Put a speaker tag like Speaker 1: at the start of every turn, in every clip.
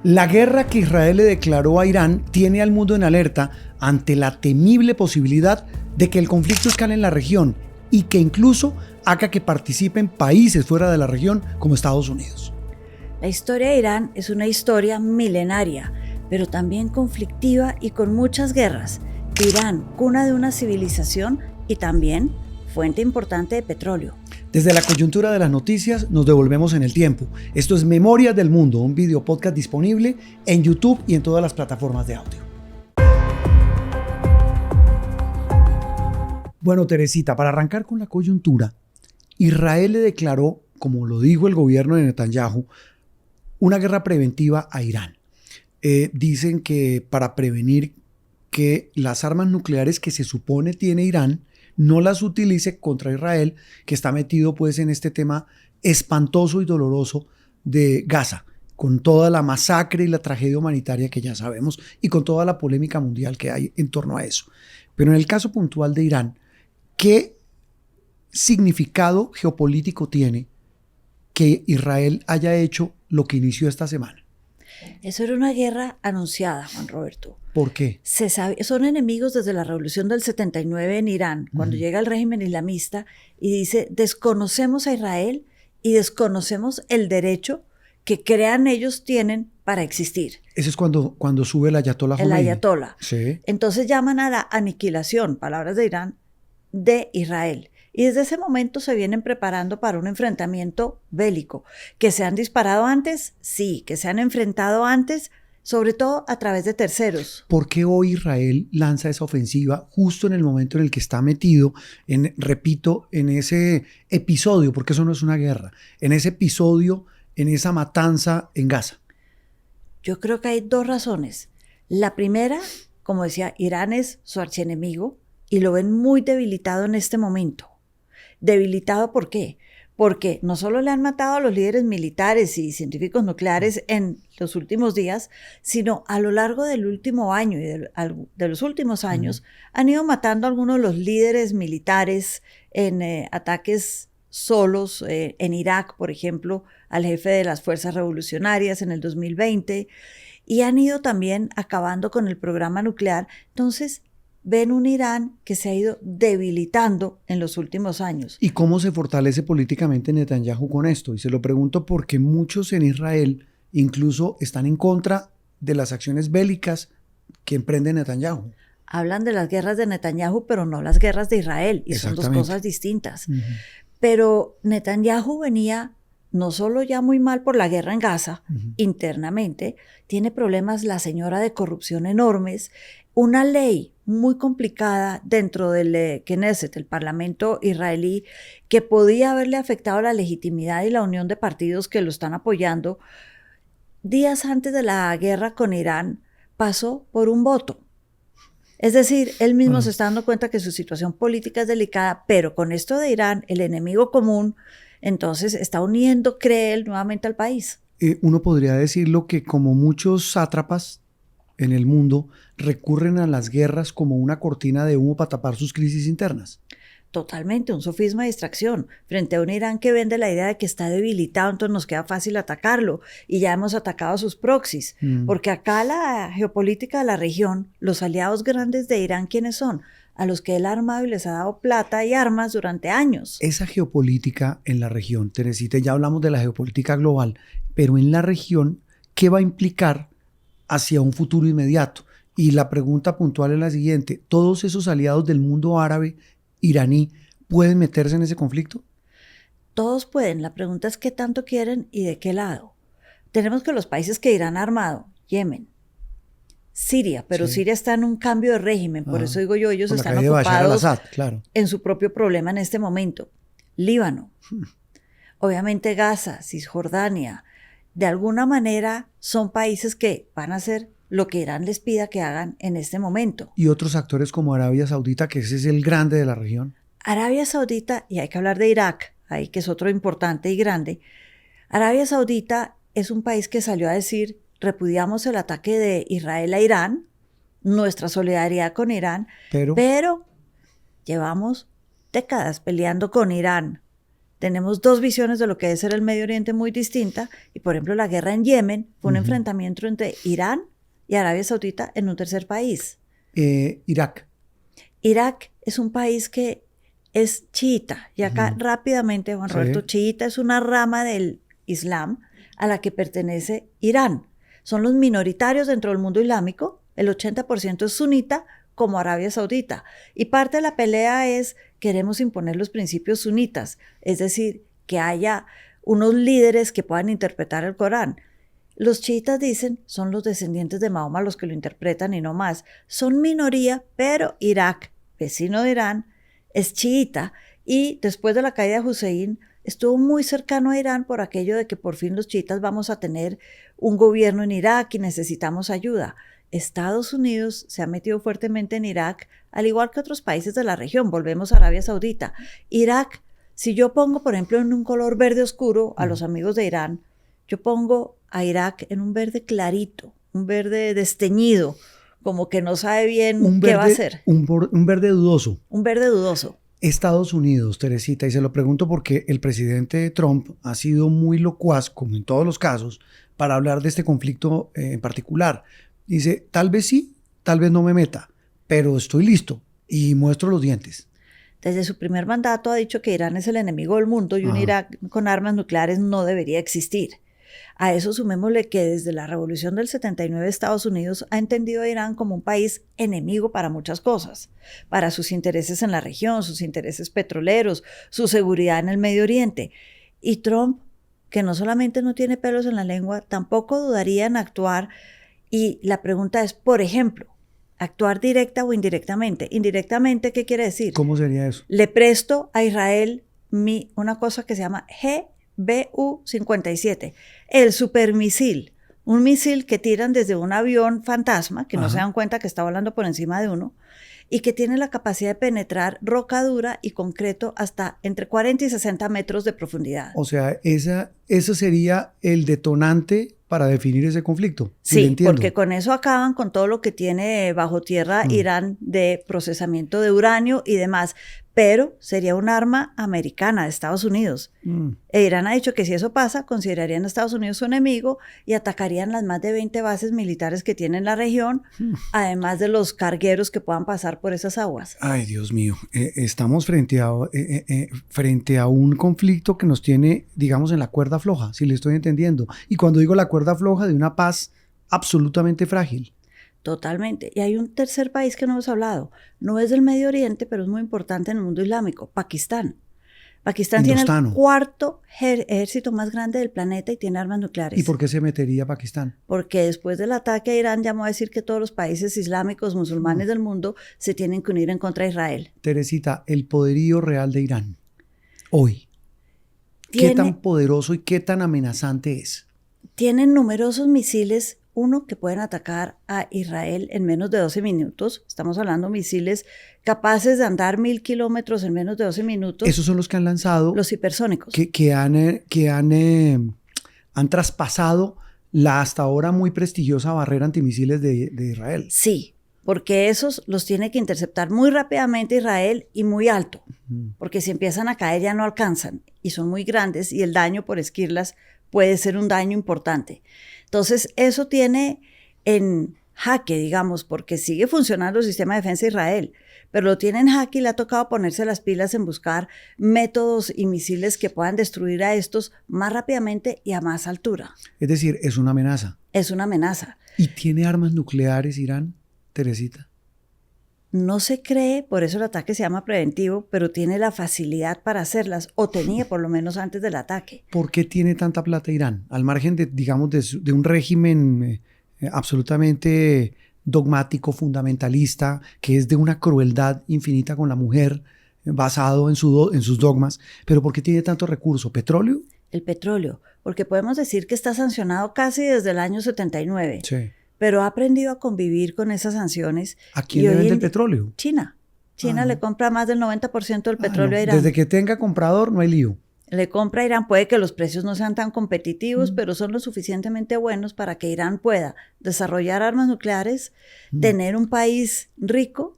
Speaker 1: La guerra que Israel le declaró a Irán tiene al mundo en alerta ante la temible posibilidad de que el conflicto escale en la región y que incluso haga que participen países fuera de la región como Estados Unidos.
Speaker 2: La historia de Irán es una historia milenaria, pero también conflictiva y con muchas guerras. Irán, cuna de una civilización y también fuente importante de petróleo.
Speaker 1: Desde la coyuntura de las noticias nos devolvemos en el tiempo. Esto es Memorias del Mundo, un video podcast disponible en YouTube y en todas las plataformas de audio. Bueno, Teresita, para arrancar con la coyuntura, Israel le declaró, como lo dijo el gobierno de Netanyahu, una guerra preventiva a Irán. Dicen que para prevenir que las armas nucleares que se supone tiene Irán no las utilice contra Israel, que está metido pues en este tema espantoso y doloroso de Gaza, con toda la masacre y la tragedia humanitaria que ya sabemos y con toda la polémica mundial que hay en torno a eso. Pero en el caso puntual de Irán, ¿qué significado geopolítico tiene que Israel haya hecho lo que inició esta semana?
Speaker 2: Eso era una guerra anunciada, Juan Roberto.
Speaker 1: ¿Por qué?
Speaker 2: Se sabe, son enemigos desde la revolución del 79 en Irán, cuando llega el régimen islamista y dice, desconocemos a Israel y desconocemos el derecho que crean ellos tienen para existir.
Speaker 1: Ese es cuando sube el ayatollah Khomeini.
Speaker 2: El ayatollah.
Speaker 1: Sí.
Speaker 2: Entonces llaman a la aniquilación, palabras de Irán, de Israel. Y desde ese momento se vienen preparando para un enfrentamiento bélico. ¿Que se han disparado antes? Sí. ¿Que se han enfrentado antes? Sobre todo a través de terceros.
Speaker 1: ¿Por qué hoy Israel lanza esa ofensiva justo en el momento en el que está metido, repito, en ese episodio, porque eso no es una guerra, en ese episodio, en esa matanza en Gaza?
Speaker 2: Yo creo que hay dos razones. La primera, como decía, Irán es su archienemigo y lo ven muy debilitado en este momento. ¿Debilitado por qué? Porque no solo le han matado a los líderes militares y científicos nucleares en los últimos días, sino a lo largo del último año y de los últimos años han ido matando a algunos de los líderes militares en ataques solos, en Irak, por ejemplo, al jefe de las fuerzas revolucionarias en el 2020, y han ido también acabando con el programa nuclear. Entonces, ven un Irán que se ha ido debilitando en los últimos años.
Speaker 1: ¿Y cómo se fortalece políticamente Netanyahu con esto? Y se lo pregunto porque muchos en Israel incluso están en contra de las acciones bélicas que emprende Netanyahu.
Speaker 2: Hablan de las guerras de Netanyahu, pero no las guerras de Israel, y son dos cosas distintas. Pero Netanyahu venía no solo ya muy mal por la guerra en Gaza, internamente, tiene problemas la señora de corrupción enormes, una ley muy complicada dentro del Knesset, el parlamento israelí, que podía haberle afectado la legitimidad y la unión de partidos que lo están apoyando. Días antes de la guerra con Irán, pasó por un voto. Es decir, él mismo se está dando cuenta que su situación política es delicada, pero con esto de Irán, el enemigo común, entonces está uniendo, cree él, nuevamente al país.
Speaker 1: Uno podría decirlo que como muchos sátrapas en el mundo recurren a las guerras como una cortina de humo para tapar sus crisis internas.
Speaker 2: Totalmente, un sofisma de distracción frente a un Irán que vende la idea de que está debilitado, entonces nos queda fácil atacarlo y ya hemos atacado a sus proxies, porque acá la geopolítica de la región, los aliados grandes de Irán, ¿quiénes son? A los que él ha armado y les ha dado plata y armas durante años.
Speaker 1: Esa geopolítica en la región, Teresita, ya hablamos de la geopolítica global, pero en la región, ¿qué va a implicar hacia un futuro inmediato? Y la pregunta puntual es la siguiente: ¿todos esos aliados del mundo árabe, iraní, pueden meterse en ese conflicto?
Speaker 2: Todos pueden. La pregunta es qué tanto quieren y de qué lado. Tenemos que los países que Irán ha armado, Yemen, Siria, pero sí. Siria está en un cambio de régimen, por eso digo yo, ellos están ocupados en su propio problema en este momento. Líbano, obviamente Gaza, Cisjordania, de alguna manera son países que van a hacer lo que Irán les pida que hagan en este momento.
Speaker 1: Y otros actores como Arabia Saudita, que ese es el grande de la región.
Speaker 2: Arabia Saudita, y hay que hablar de Irak, ahí que es otro importante y grande. Arabia Saudita es un país que salió a decir: repudiamos el ataque de Israel a Irán, nuestra solidaridad con Irán, pero llevamos décadas peleando con Irán, tenemos dos visiones de lo que debe ser el Medio Oriente muy distinta. Y por ejemplo, la guerra en Yemen fue un enfrentamiento entre Irán y Arabia Saudita en un tercer país.
Speaker 1: Irak.
Speaker 2: Irak es un país que es chiita. Y acá rápidamente, Juan Roberto, chiita es una rama del Islam a la que pertenece Irán. Son los minoritarios dentro del mundo islámico. El 80% es sunita, como Arabia Saudita. Y parte de la pelea es, queremos imponer los principios sunitas, es decir, que haya unos líderes que puedan interpretar el Corán. Los chiitas dicen, son los descendientes de Mahoma los que lo interpretan y no más. Son minoría, pero Irak, vecino de Irán, es chiita, y después de la caída de Hussein, estuvo muy cercano a Irán por aquello de que por fin los chiitas vamos a tener un gobierno en Irak y necesitamos ayuda. Estados Unidos se ha metido fuertemente en Irak, al igual que otros países de la región. Volvemos a Arabia Saudita. Irak, si yo pongo, por ejemplo, en un color verde oscuro a los amigos de Irán, yo pongo a Irak en un verde clarito, un verde desteñido, como que no sabe bien qué va a hacer.
Speaker 1: Un verde dudoso.
Speaker 2: Un verde dudoso.
Speaker 1: Estados Unidos, Teresita, y se lo pregunto porque el presidente Trump ha sido muy locuaz, como en todos los casos, para hablar de este conflicto en particular. Dice, tal vez sí, tal vez no me meta, pero estoy listo y muestro los dientes.
Speaker 2: Desde su primer mandato ha dicho que Irán es el enemigo del mundo y un Irak con armas nucleares no debería existir. A eso sumémosle que desde la revolución del 79 Estados Unidos ha entendido a Irán como un país enemigo para muchas cosas, para sus intereses en la región, sus intereses petroleros, su seguridad en el Medio Oriente. Y Trump, que no solamente no tiene pelos en la lengua, tampoco dudaría en actuar. Y la pregunta es, por ejemplo, ¿actuar directa o indirectamente? Indirectamente, ¿qué quiere decir?
Speaker 1: ¿Cómo sería eso?
Speaker 2: Le presto a Israel una cosa que se llama GBU-57, el supermisil, un misil que tiran desde un avión fantasma, que no se dan cuenta que está volando por encima de uno, y que tiene la capacidad de penetrar roca dura y concreto hasta entre 40 y 60 metros de profundidad.
Speaker 1: O sea, ese sería el detonante para definir ese conflicto.
Speaker 2: Sí, porque con eso acaban con todo lo que tiene bajo tierra Irán de procesamiento de uranio y demás, pero sería un arma americana de Estados Unidos. E Irán ha dicho que si eso pasa, considerarían a Estados Unidos su enemigo y atacarían las más de 20 bases militares que tiene en la región, además de los cargueros que puedan pasar por esas aguas.
Speaker 1: Ay, Dios mío, estamos frente a un conflicto que nos tiene, digamos, en la cuerda floja, si le estoy entendiendo. Y cuando digo la cuerda floja, de una paz absolutamente frágil.
Speaker 2: Totalmente. Y hay un tercer país que no hemos hablado. No es del Medio Oriente, pero es muy importante en el mundo islámico, Pakistán. Pakistán tiene el cuarto ejército más grande del planeta y tiene armas nucleares.
Speaker 1: ¿Y por qué se metería Pakistán?
Speaker 2: Porque después del ataque a Irán llamó a decir que todos los países islámicos musulmanes del mundo se tienen que unir en contra de Israel.
Speaker 1: Teresita, el poderío real de Irán hoy, ¿qué tan poderoso y qué tan amenazante es?
Speaker 2: Tienen numerosos misiles, uno que pueden atacar a Israel en menos de 12 minutos. Estamos hablando de misiles capaces de andar 1000 kilómetros en menos de 12 minutos.
Speaker 1: Esos son los que han lanzado.
Speaker 2: Los hipersónicos.
Speaker 1: Que han traspasado la hasta ahora muy prestigiosa barrera antimisiles de Israel.
Speaker 2: Sí, porque esos los tiene que interceptar muy rápidamente Israel y muy alto. Porque si empiezan a caer ya no alcanzan y son muy grandes y el daño por esquirlas puede ser un daño importante. Entonces, eso tiene en jaque, digamos, porque sigue funcionando el sistema de defensa de Israel, pero lo tiene en jaque y le ha tocado ponerse las pilas en buscar métodos y misiles que puedan destruir a estos más rápidamente y a más altura.
Speaker 1: Es decir, es una amenaza.
Speaker 2: Es una amenaza.
Speaker 1: ¿Y tiene armas nucleares Irán, Teresita?
Speaker 2: No se cree, por eso el ataque se llama preventivo, pero tiene la facilidad para hacerlas, o tenía por lo menos antes del ataque.
Speaker 1: ¿Por qué tiene tanta plata Irán? Al margen de, digamos, de un régimen absolutamente dogmático, fundamentalista, que es de una crueldad infinita con la mujer, basado en sus dogmas, pero ¿por qué tiene tanto recurso? ¿Petróleo?
Speaker 2: El petróleo, porque podemos decir que está sancionado casi desde el año 79.
Speaker 1: Sí.
Speaker 2: Pero ha aprendido a convivir con esas sanciones.
Speaker 1: ¿A quién le vende el petróleo?
Speaker 2: China. China le compra más del 90% del petróleo a Irán.
Speaker 1: Desde que tenga comprador no hay lío.
Speaker 2: Le compra a Irán. Puede que los precios no sean tan competitivos, pero son lo suficientemente buenos para que Irán pueda desarrollar armas nucleares, tener un país rico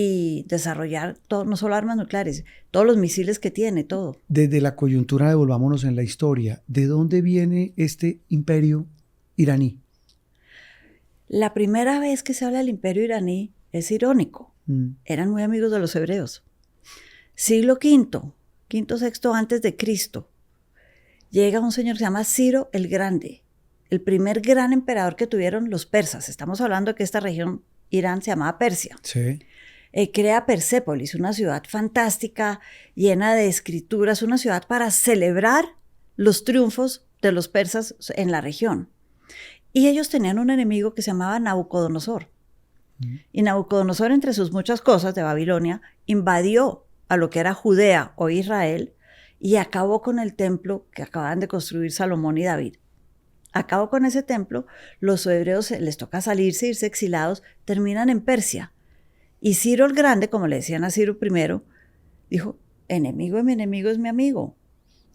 Speaker 2: y desarrollar todo, no solo armas nucleares, todos los misiles que tiene, todo.
Speaker 1: Desde la coyuntura, devolvámonos en la historia. ¿De dónde viene este imperio iraní?
Speaker 2: La primera vez que se habla del imperio iraní es irónico. Eran muy amigos de los hebreos. Siglo V, VI antes de Cristo, llega un señor que se llama Ciro el Grande, el primer gran emperador que tuvieron los persas. Estamos hablando de que esta región, Irán, se llamaba Persia.
Speaker 1: Sí.
Speaker 2: Crea Persépolis, una ciudad fantástica, llena de escrituras, una ciudad para celebrar los triunfos de los persas en la región. Y ellos tenían un enemigo que se llamaba Nabucodonosor. Y Nabucodonosor, entre sus muchas cosas de Babilonia, invadió a lo que era Judea o Israel y acabó con el templo que acababan de construir Salomón y David. Acabó con ese templo, los hebreos les toca salirse, irse exilados, terminan en Persia. Y Ciro el Grande, como le decían a Ciro I, dijo, enemigo de mi enemigo es mi amigo.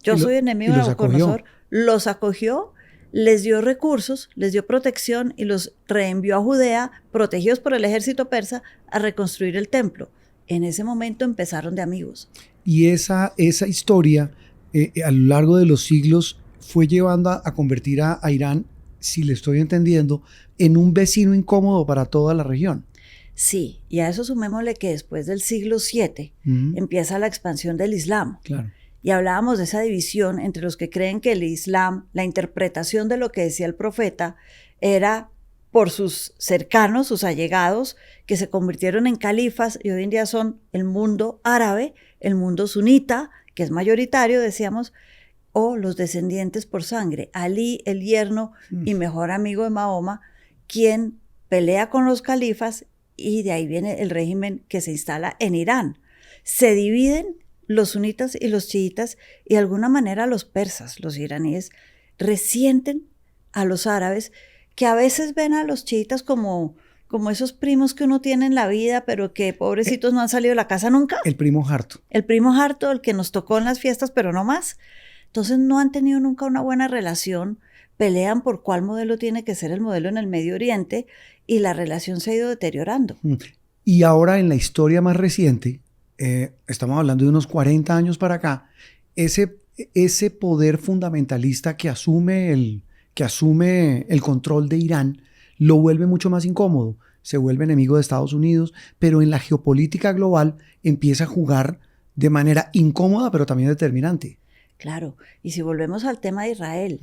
Speaker 2: Yo soy enemigo de Nabucodonosor. Los acogió, les dio recursos, les dio protección y los reenvió a Judea, protegidos por el ejército persa, a reconstruir el templo. En ese momento empezaron de amigos.
Speaker 1: Y esa historia, a lo largo de los siglos, fue llevando a convertir a Irán, si le estoy entendiendo, en un vecino incómodo para toda la región.
Speaker 2: Sí, y a eso sumémosle que después del siglo VII empieza la expansión del Islam.
Speaker 1: Claro.
Speaker 2: Y hablábamos de esa división entre los que creen que el Islam, la interpretación de lo que decía el profeta, era por sus cercanos, sus allegados, que se convirtieron en califas y hoy en día son el mundo árabe, el mundo sunita, que es mayoritario, decíamos, o los descendientes por sangre. Ali, el yerno y mejor amigo de Mahoma, quien pelea con los califas y de ahí viene el régimen que se instala en Irán. Se dividen los sunitas y los chiitas y de alguna manera los persas, los iraníes, resienten a los árabes que a veces ven a los chiitas como esos primos que uno tiene en la vida, pero que pobrecitos no han salido de la casa nunca.
Speaker 1: El primo harto.
Speaker 2: El primo harto, el que nos tocó en las fiestas, pero no más. Entonces no han tenido nunca una buena relación, pelean por cuál modelo tiene que ser el modelo en el Medio Oriente y la relación se ha ido deteriorando.
Speaker 1: Y ahora en la historia más reciente, estamos hablando de unos 40 años para acá, ese poder fundamentalista que asume el control de Irán lo vuelve mucho más incómodo. Se vuelve enemigo de Estados Unidos, pero en la geopolítica global empieza a jugar de manera incómoda, pero también determinante.
Speaker 2: Claro, y si volvemos al tema de Israel,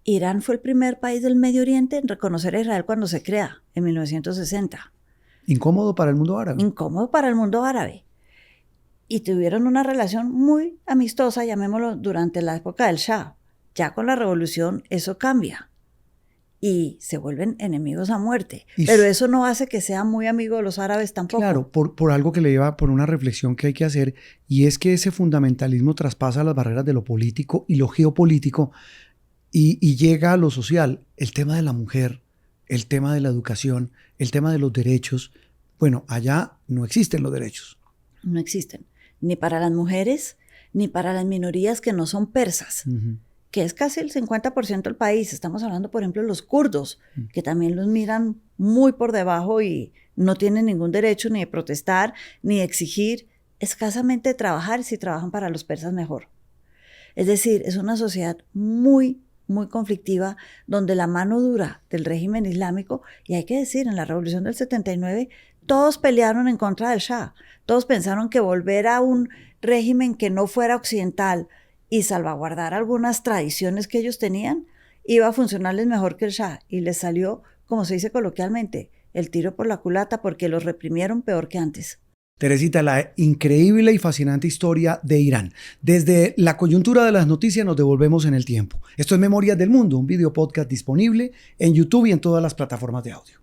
Speaker 2: Irán fue el primer país del Medio Oriente en reconocer a Israel cuando se crea, en 1960.
Speaker 1: Incómodo para el mundo árabe.
Speaker 2: Incómodo para el mundo árabe. Y tuvieron una relación muy amistosa, llamémoslo, durante la época del Shah. Ya con la revolución eso cambia. Y se vuelven enemigos a muerte. Pero eso no hace que sean muy amigos de los árabes tampoco.
Speaker 1: Claro, por algo que le lleva, por una reflexión que hay que hacer, y es que ese fundamentalismo traspasa las barreras de lo político y lo geopolítico y llega a lo social. El tema de la mujer, el tema de la educación, el tema de los derechos. Bueno, allá no existen los derechos.
Speaker 2: No existen. Ni para las mujeres, ni para las minorías que no son persas. Que es casi el 50% del país. Estamos hablando, por ejemplo, de los kurdos, que también los miran muy por debajo y no tienen ningún derecho ni de protestar, ni de exigir, escasamente de trabajar, si trabajan para los persas mejor. Es decir, es una sociedad muy, muy conflictiva, donde la mano dura del régimen islámico, y hay que decir, en la revolución del 79, todos pelearon en contra del Shah. Todos pensaron que volver a un régimen que no fuera occidental y salvaguardar algunas tradiciones que ellos tenían, iba a funcionarles mejor que el Shah. Y les salió, como se dice coloquialmente, el tiro por la culata, porque los reprimieron peor que antes.
Speaker 1: Teresita, la increíble y fascinante historia de Irán. Desde la coyuntura de las noticias nos devolvemos en el tiempo. Esto es Memorias del Mundo, un video podcast disponible en YouTube y en todas las plataformas de audio.